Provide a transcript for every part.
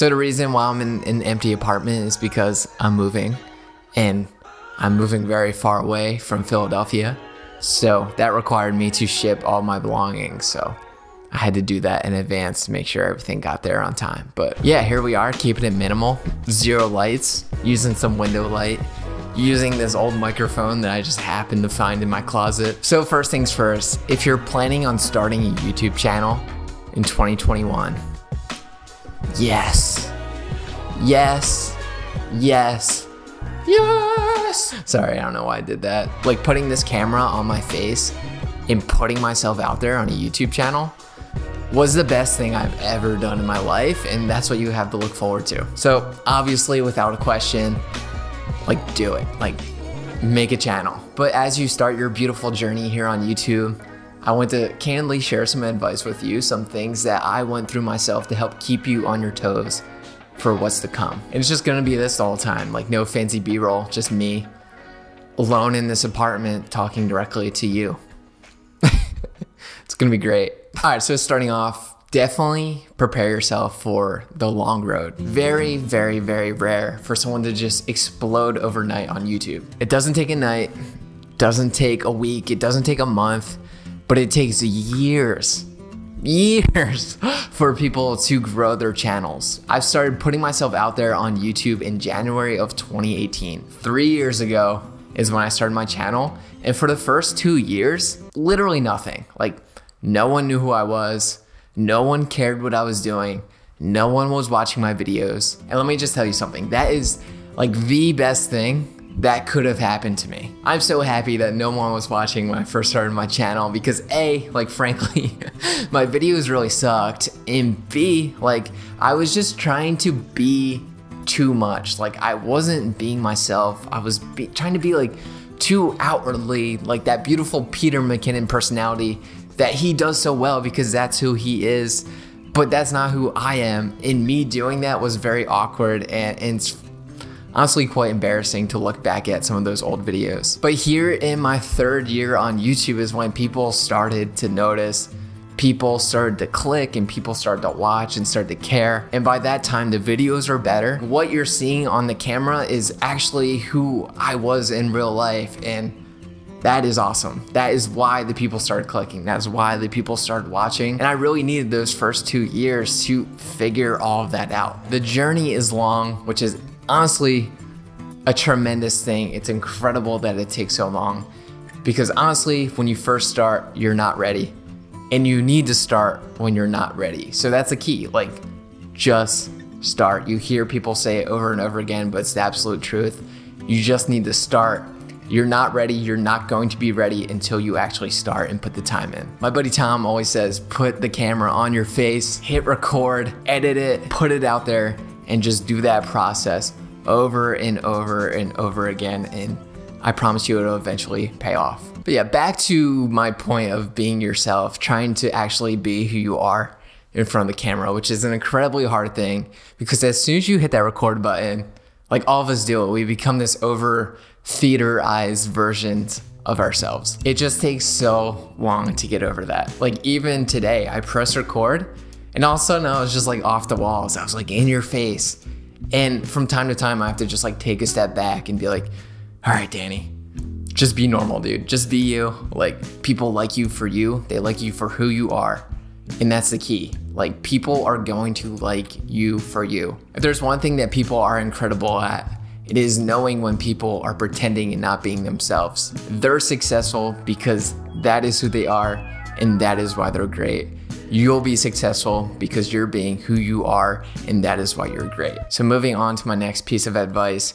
So the reason why I'm in an empty apartment is because I'm moving, and I'm moving very far away from Philadelphia. So that required me to ship all my belongings. So I had to do that in advance to make sure everything got there on time. But yeah, here we are, keeping it minimal. 0 lights, using some window light, using this old microphone that I just happened to find in my closet. So first things first, if you're planning on starting a YouTube channel in 2021, yes. Sorry, I don't know why I did that. Like putting this camera on my face and putting myself out there on a YouTube channel was the best thing I've ever done in my life, and that's what you have to look forward to. So obviously, without a question, like do it, like make a channel. But as you start your beautiful journey here on YouTube, I want to candidly share some advice with you, some things that I went through myself to help keep you on your toes for what's to come. And it's just gonna be this all the time, like no fancy B-roll, just me alone in this apartment talking directly to you. It's gonna be great. All right, so starting off, definitely prepare yourself for the long road. Very, very, very rare for someone to just explode overnight on YouTube. It doesn't take a night, doesn't take a week, it doesn't take a month, but it takes years for people to grow their channels. I've started putting myself out there on YouTube in January of 2018. 3 years ago is when I started my channel. And for the first 2 years, literally nothing. Like no one knew who I was. No one cared what I was doing. No one was watching my videos. And let me just tell you something. That is like the best thing that could have happened to me. I'm so happy that no one was watching when I first started my channel because A, like frankly, my videos really sucked, and B, like I was just trying to be too much. Like I wasn't being myself. I was trying to be like too outwardly, like that beautiful Peter McKinnon personality that he does so well because that's who he is, but that's not who I am. And me doing that was very awkward, and it's honestly quite embarrassing to look back at some of those old videos. But here in my 3rd year on YouTube is when people started to notice, people started to click, and people started to watch and started to care. And by that time, the videos are better. What you're seeing on the camera is actually who I was in real life, and that is awesome. That is why the people started clicking. That's why the people started watching. And I really needed those first 2 years to figure all of that out. The journey is long, which is honestly a tremendous thing. It's incredible that it takes so long because honestly, when you first start, you're not ready, and you need to start when you're not ready. So that's the key, like just start. You hear people say it over and over again, but it's the absolute truth. You just need to start. You're not ready. You're not going to be ready until you actually start and put the time in. My buddy Tom always says, put the camera on your face, hit record, edit it, put it out there, and just do that process over and over and over again, and I promise you it'll eventually pay off. But yeah, back to my point of being yourself, trying to actually be who you are in front of the camera, which is an incredibly hard thing because as soon as you hit that record button, like all of us do it, we become this over theaterized versions of ourselves. It just takes so long to get over that. Like even today, I press record, and all of a sudden I was just like off the walls. I was like in your face. And from time to time, I have to just like take a step back and be like, all right, Danny, just be normal, dude. Just be you. Like people like you for you. They like you for who you are. And that's the key. Like people are going to like you for you. If there's one thing that people are incredible at, it is knowing when people are pretending and not being themselves. They're successful because that is who they are, and that is why they're great. You'll be successful because you're being who you are, and that is why you're great. So moving on to my next piece of advice,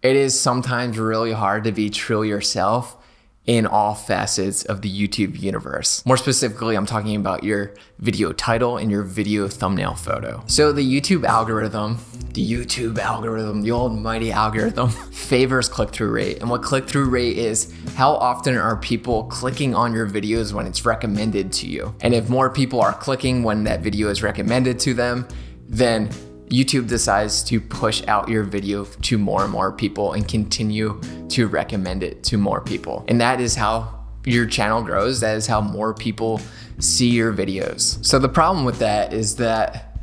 it is sometimes really hard to be true yourself in all facets of the YouTube universe. More specifically, I'm talking about your video title and your video thumbnail photo. So the YouTube algorithm, the almighty algorithm, favors click-through rate. And what click-through rate is, how often are people clicking on your videos when it's recommended to you? And if more people are clicking when that video is recommended to them, then YouTube decides to push out your video to more and more people and continue to recommend it to more people. And that is how your channel grows. That is how more people see your videos. So the problem with that is that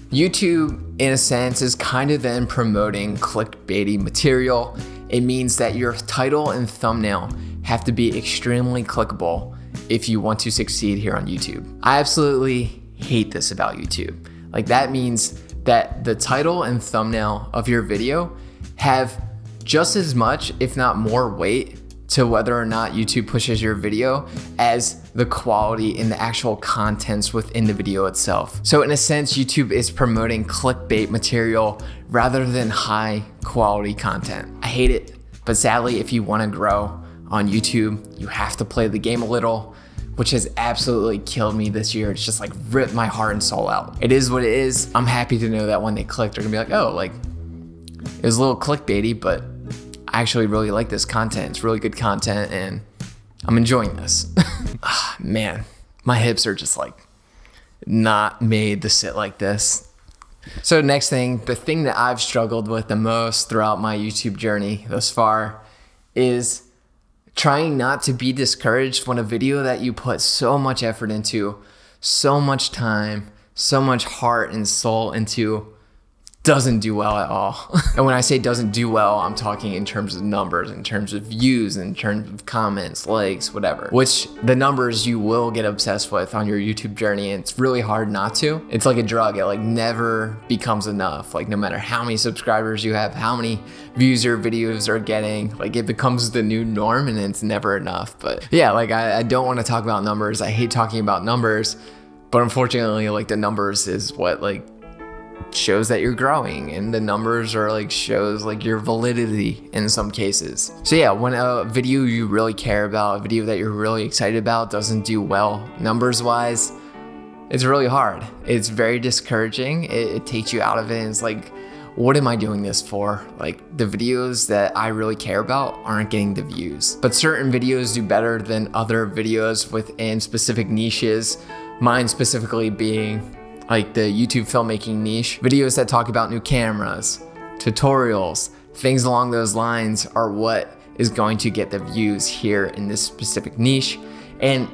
YouTube, in a sense, is kind of then promoting clickbaity material. It means that your title and thumbnail have to be extremely clickable if you want to succeed here on YouTube. I absolutely hate this about YouTube. Like, that means that the title and thumbnail of your video have just as much, if not more weight to whether or not YouTube pushes your video as the quality in the actual contents within the video itself. So in a sense, YouTube is promoting clickbait material rather than high quality content. I hate it, but sadly, if you want to grow on YouTube, you have to play the game a little, which has absolutely killed me this year. It's just like ripped my heart and soul out. It is what it is. I'm happy to know that when they click, they're gonna be like, oh, like, it was a little clickbaity, but I actually really like this content. It's really good content and I'm enjoying this. Man, my hips are just like not made to sit like this. So next thing, the thing that I've struggled with the most throughout my YouTube journey thus far is trying not to be discouraged when a video that you put so much effort into, so much time, so much heart and soul into doesn't do well at all. And when I say doesn't do well, I'm talking in terms of numbers, in terms of views, in terms of comments, likes, whatever. Which the numbers you will get obsessed with on your YouTube journey, and it's really hard not to. It's like a drug, it like never becomes enough. Like no matter how many subscribers you have, how many views your videos are getting, like it becomes the new norm and it's never enough. But yeah, like I don't want to talk about numbers. I hate talking about numbers, but unfortunately like the numbers is what like shows that you're growing, and the numbers are like shows like your validity in some cases. So yeah, when a video you really care about, a video that you're really excited about doesn't do well numbers wise, it's really hard. It's very discouraging. It takes you out of it and it's like, what am I doing this for? Like the videos that I really care about aren't getting the views. But certain videos do better than other videos within specific niches, mine specifically being like the YouTube filmmaking niche. Videos that talk about new cameras, tutorials, things along those lines are what is going to get the views here in this specific niche. And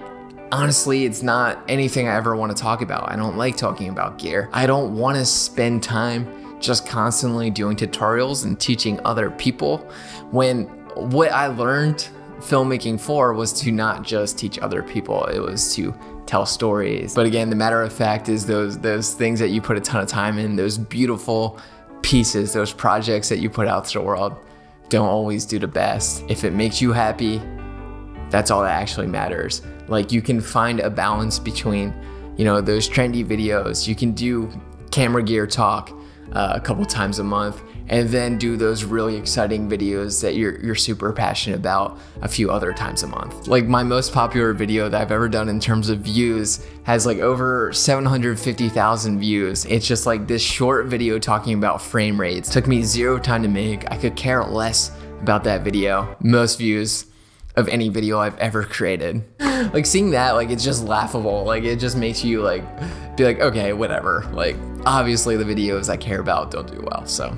honestly, it's not anything I ever want to talk about. I don't like talking about gear. I don't want to spend time just constantly doing tutorials and teaching other people when what I learned filmmaking for was to not just teach other people, it was to tell stories. But again, the matter of fact is those things that you put a ton of time in, those beautiful pieces, those projects that you put out to the world don't always do the best. If it makes you happy, that's all that actually matters. Like you can find a balance between, you know, those trendy videos. You can do camera gear talk a couple times a month, and then do those really exciting videos that you're super passionate about a few other times a month. Like my most popular video that I've ever done in terms of views has like over 750,000 views. It's just like this short video talking about frame rates. Took me 0 time to make. I could care less about that video. Most views of any video I've ever created. Like seeing that, like it's just laughable. Like it just makes you like be like, okay, whatever. Like obviously the videos I care about don't do well. So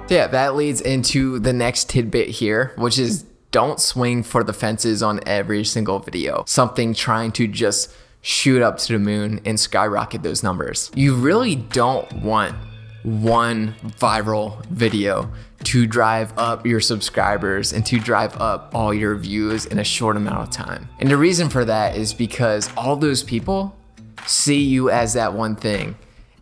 yeah, that leads into the next tidbit here, which is don't swing for the fences on every single video. Something trying to just shoot up to the moon and skyrocket those numbers. You really don't want one viral video to drive up your subscribers and to drive up all your views in a short amount of time. And the reason for that is because all those people see you as that one thing,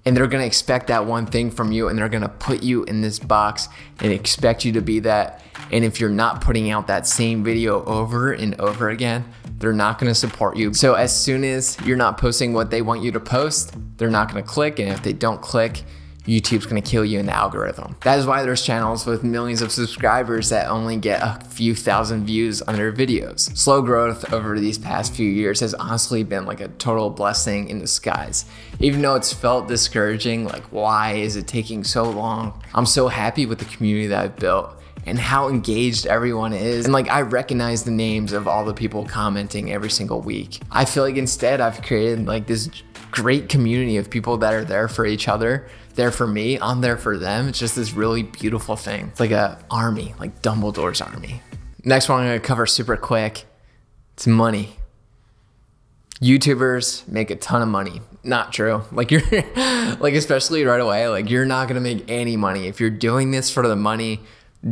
and they're gonna expect that one thing from you, and they're gonna put you in this box and expect you to be that. And if you're not putting out that same video over and over again, they're not gonna support you. So as soon as you're not posting what they want you to post, they're not gonna click, and if they don't click, YouTube's gonna kill you in the algorithm. That is why there's channels with millions of subscribers that only get a few thousand views on their videos. Slow growth over these past few years has honestly been like a total blessing in disguise. Even though it's felt discouraging, like why is it taking so long? I'm so happy with the community that I've built and how engaged everyone is. And like I recognize the names of all the people commenting every single week. I feel like instead I've created like this great community of people that are there for each other, there for me, I'm there for them. It's just this really beautiful thing. It's like an army, like Dumbledore's army. Next one I'm gonna cover super quick, it's money. YouTubers make a ton of money. Not true. Like you're like, especially right away, like you're not gonna make any money. If you're doing this for the money,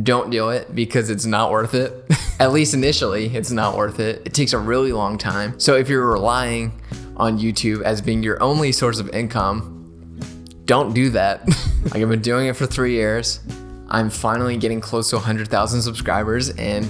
don't do it because it's not worth it. At least initially, it's not worth it. It takes a really long time. So if you're relying on YouTube as being your only source of income, don't do that. Like I've been doing it for 3 years. I'm finally getting close to 100,000 subscribers, and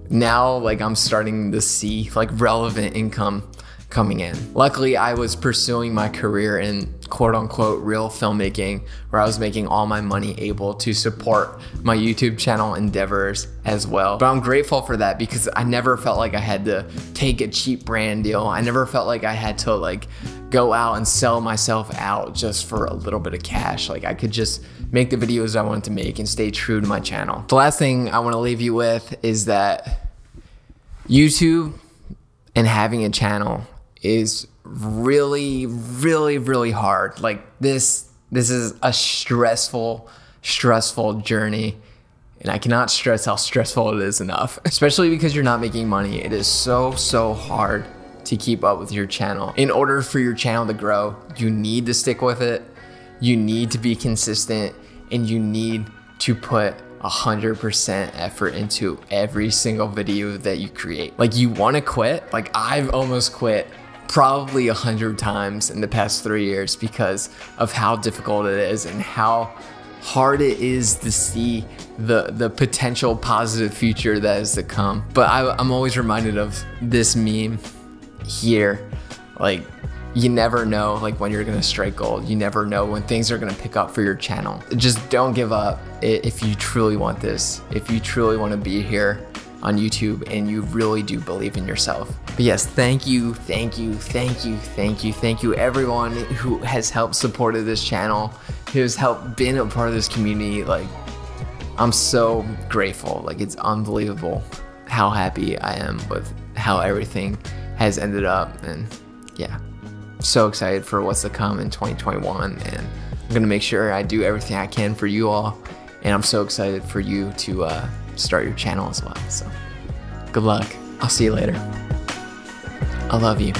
now like I'm starting to see like relevant income coming in. Luckily, I was pursuing my career in quote unquote real filmmaking, where I was making all my money able to support my YouTube channel endeavors as well. But I'm grateful for that because I never felt like I had to take a cheap brand deal. I never felt like I had to like go out and sell myself out just for a little bit of cash. Like I could just make the videos I wanted to make and stay true to my channel. The last thing I want to leave you with is that YouTube and having a channel is really, really, really hard. Like this is a stressful journey, and I cannot stress how stressful it is enough, especially because you're not making money. It is so hard to keep up with your channel. In order for your channel to grow, you need to stick with it, you need to be consistent, and you need to put 100% effort into every single video that you create. Like you want to quit? Like I've almost quit probably 100 times in the past 3 years because of how difficult it is and how hard it is to see the potential positive future that is to come. But I'm always reminded of this meme here. Like you never know like when you're gonna strike gold. You never know when things are gonna pick up for your channel. Just don't give up if you truly want this, if you truly want to be here on YouTube and you really do believe in yourself. But yes, thank you everyone who has helped supported this channel, who has helped been a part of this community. Like I'm so grateful. Like it's unbelievable how happy I am with how everything has ended up, and yeah, so excited for what's to come in 2021, and I'm gonna make sure I do everything I can for you all, and I'm so excited for you to start your channel as well. So good luck. I'll see you later. I love you.